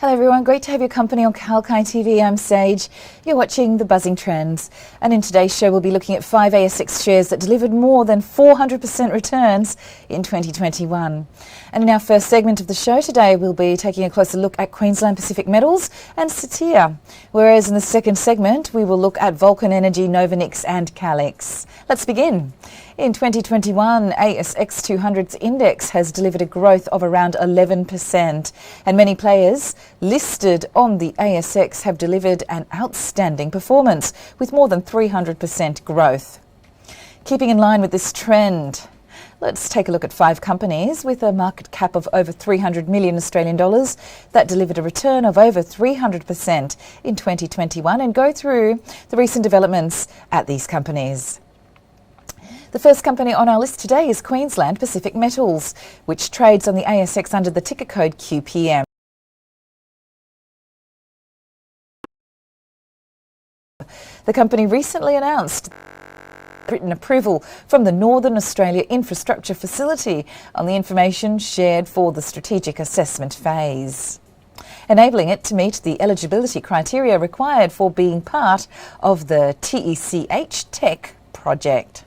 Hello everyone, great to have your company on 𝐊𝐶𝐞 TV. I'm Sage. You're watching The Buzzing Trends. And in today's show we'll be looking at 5 ASX shares that delivered more than 400% returns in 2021. And in our first segment of the show today we'll be taking a closer look at Queensland Pacific Metals and 𝐶. Whereas in the second segment we will look at Vulcan Energy, 𝐊𝐴𝐴𝐴 and 𝐾𝐿𝐴𝐴𝐴. Let's begin. In 2021, ASX 200's index has delivered a growth of around 11%, and many players listed on the ASX have delivered an outstanding performance with more than 300% growth. Keeping in line with this trend, let's take a look at 5 companies with a market cap of over 300 million Australian dollars that delivered a return of over 300% in 2021 and go through the recent developments at these companies. The first company on our list today is Queensland Pacific Metals, which trades on the ASX under the ticker code QPM. The company recently announced written approval from the Northern Australia Infrastructure Facility on the information shared for the strategic assessment phase, enabling it to meet the eligibility criteria required for being part of the 𝐶 project.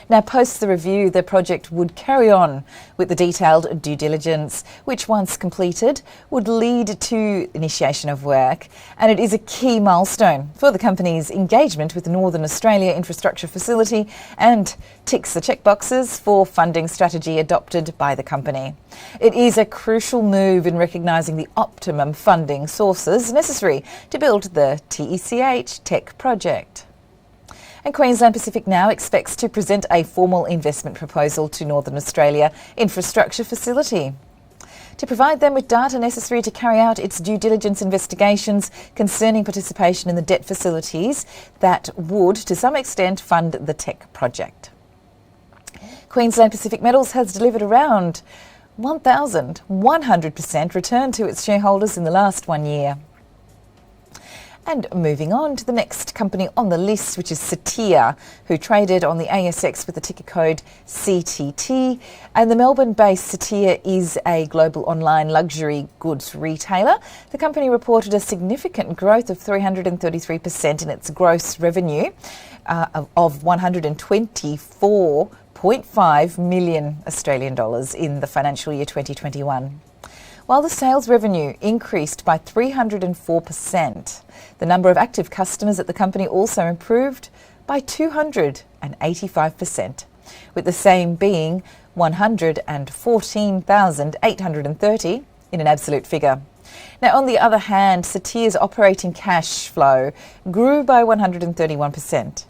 Now, post the review, the project would carry on with the detailed due diligence, which once completed would lead to initiation of work, and it is a key milestone for the company's engagement with the Northern Australia Infrastructure Facility and ticks the checkboxes for funding strategy adopted by the company. It is a crucial move in recognising the optimum funding sources necessary to build the 𝐶 project. And Queensland Pacific now expects to present a formal investment proposal to Northern Australia Infrastructure Facility to provide them with data necessary to carry out its due diligence investigations concerning participation in the debt facilities that would, to some extent, fund the tech project. Queensland Pacific Metals has delivered around 1,100% return to its shareholders in the last 1 year. And moving on to the next company on the list, which is 𝐶, who traded on the ASX with the ticker code CTT. And the Melbourne-based 𝐶 is a global online luxury goods retailer. The company reported a significant growth of 333% in its gross revenue of 124.5 million Australian dollars in the financial year 2021. While the sales revenue increased by 304%, the number of active customers at the company also improved by 285%, with the same being 114,830 in an absolute figure. Now, on the other hand, 𝐶's operating cash flow grew by 131%.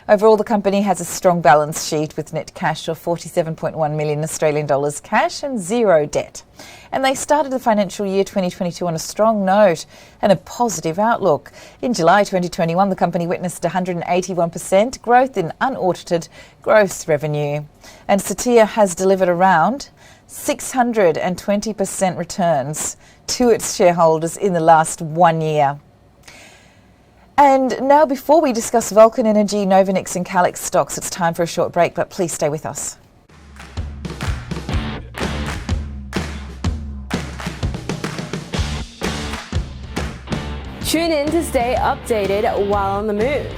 Overall, the company has a strong balance sheet with net cash of 47.1 million Australian dollars cash and zero debt. And they started the financial year 2022 on a strong note and a positive outlook. In July 2021, the company witnessed 181% growth in unaudited gross revenue. And 𝐶 has delivered around 620% returns to its shareholders in the last 1 year. And now, before we discuss Vulcan Energy, 𝐊𝐴𝐴𝐴 and 𝐾𝐿𝐴𝐴 stocks, it's time for a short break, but please stay with us. Tune in to stay updated while on the move.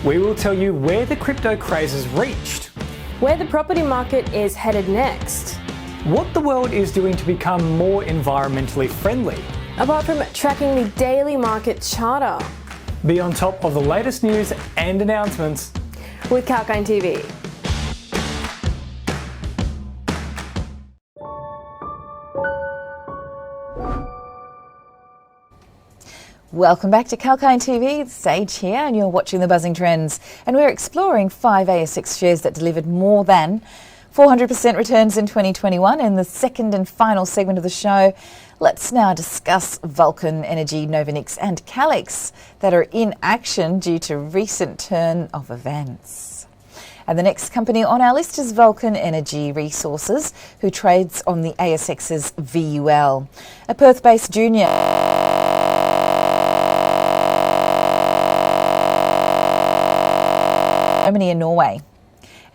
We will tell you where the crypto craze has reached, Where the property market is headed next. what the world is doing to become more environmentally friendly. Apart from tracking the daily market charter. Be on top of the latest news and announcements With 𝐊𝐶𝐞 TV. Welcome back to 𝐊𝐶𝐞 TV. It's Sage here, and you're watching The Buzzing Trends. And we're exploring 5 ASX shares that delivered more than 400% returns in 2021. In the second and final segment of the show, let's now discuss Vulcan Energy, 𝐊𝐴𝐴𝐴 and 𝐾𝐿𝐴𝐴 that are in action due to recent turn of events. And the next company on our list is Vulcan Energy Resources, who trades on the ASX's VUL. A Perth-based junior Germany and Norway.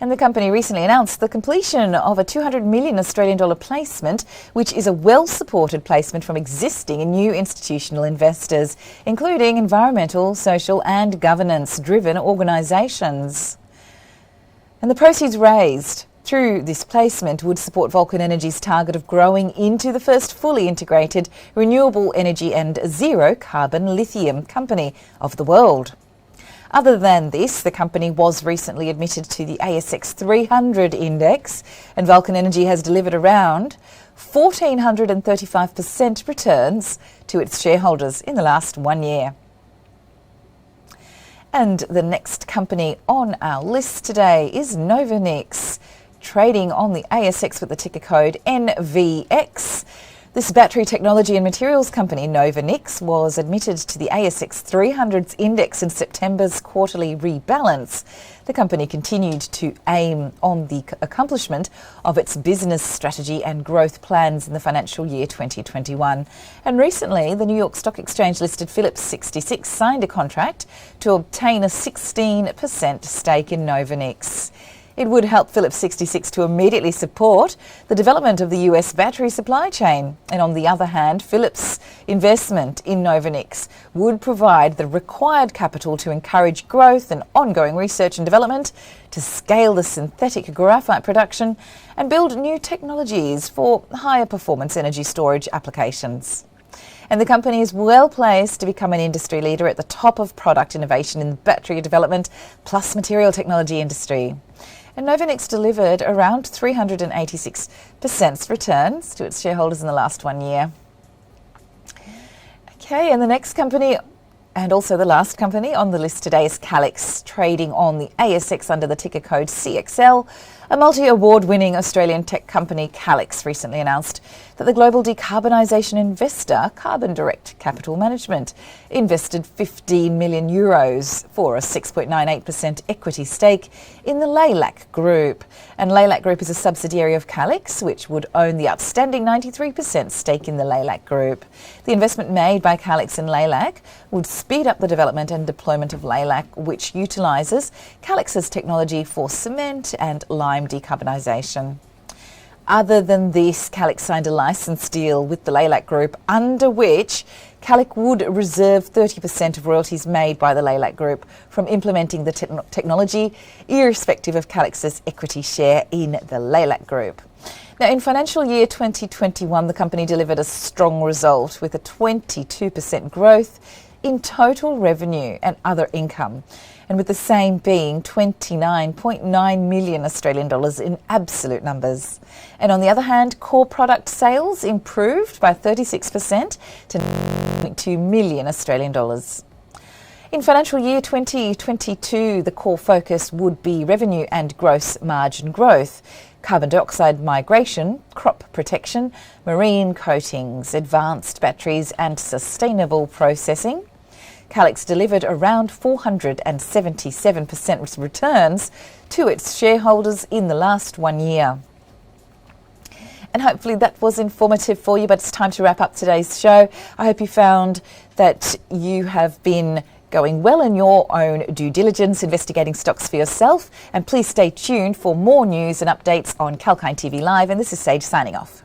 And the company recently announced the completion of a 200 million Australian dollar placement, which is a well-supported placement from existing and new institutional investors, including environmental, social and governance-driven organisations. And the proceeds raised through this placement would support Vulcan Energy's target of growing into the first fully integrated renewable energy and zero carbon lithium company of the world. Other than this, the company was recently admitted to the ASX 300 index, and Vulcan Energy has delivered around 1,435% returns to its shareholders in the last 1 year. And the next company on our list today is Novonix, trading on the ASX with the ticker code NVX. This battery technology and materials company, Novonix, was admitted to the ASX 300's index in September's quarterly rebalance. The company continued to aim on the accomplishment of its business strategy and growth plans in the financial year 2021. And recently, the New York Stock Exchange listed Phillips 66 signed a contract to obtain a 16% stake in Novonix. It would help Phillips 66 to immediately support the development of the US battery supply chain. And on the other hand, Phillips' investment in Novonix would provide the required capital to encourage growth and ongoing research and development, to scale the synthetic graphite production and build new technologies for higher performance energy storage applications. And the company is well placed to become an industry leader at the top of product innovation in the battery development plus material technology industry. And Novonix delivered around 386% returns to its shareholders in the last 1 year. Okay, and the next company, and also the last company on the list today, is Calix, trading on the ASX under the ticker code CXL. A multi-award-winning Australian tech company, Calix, recently announced that the global decarbonisation investor, Carbon Direct Capital Management, invested €15 million for a 6.98% equity stake in the 𝐊𝐴𝐼 Group. And 𝐊𝐴𝐼 Group is a subsidiary of Calix, which would own the outstanding 93% stake in the 𝐊𝐴𝐼 Group. The investment made by Calix in 𝐊𝐴𝐼 would speed up the development and deployment of 𝐊𝐴𝐼, which utilises Calix's technology for cement and lime decarbonisation. Other than this, Calix signed a licence deal with the 𝐊𝐼 Group, under which Calix would reserve 30% of royalties made by the 𝐊𝐼 Group from implementing the technology, irrespective of Calix's equity share in the 𝐊𝐼 Group. Now, in financial year 2021, the company delivered a strong result with a 22% growth in total revenue and other income, and with the same being 29.9 million Australian dollars in absolute numbers. And on the other hand, core product sales improved by 36% to 9.2 million Australian dollars. In financial year 2022, the core focus would be revenue and gross margin growth, carbon dioxide migration, crop protection, marine coatings, advanced batteries and sustainable processing. Calix delivered around 477% returns to its shareholders in the last 1 year. And hopefully that was informative for you, but it's time to wrap up today's show. I hope you found that you have been going well in your own due diligence, investigating stocks for yourself. And please stay tuned for more news and updates on Kalkine TV Live. And this is Sage signing off.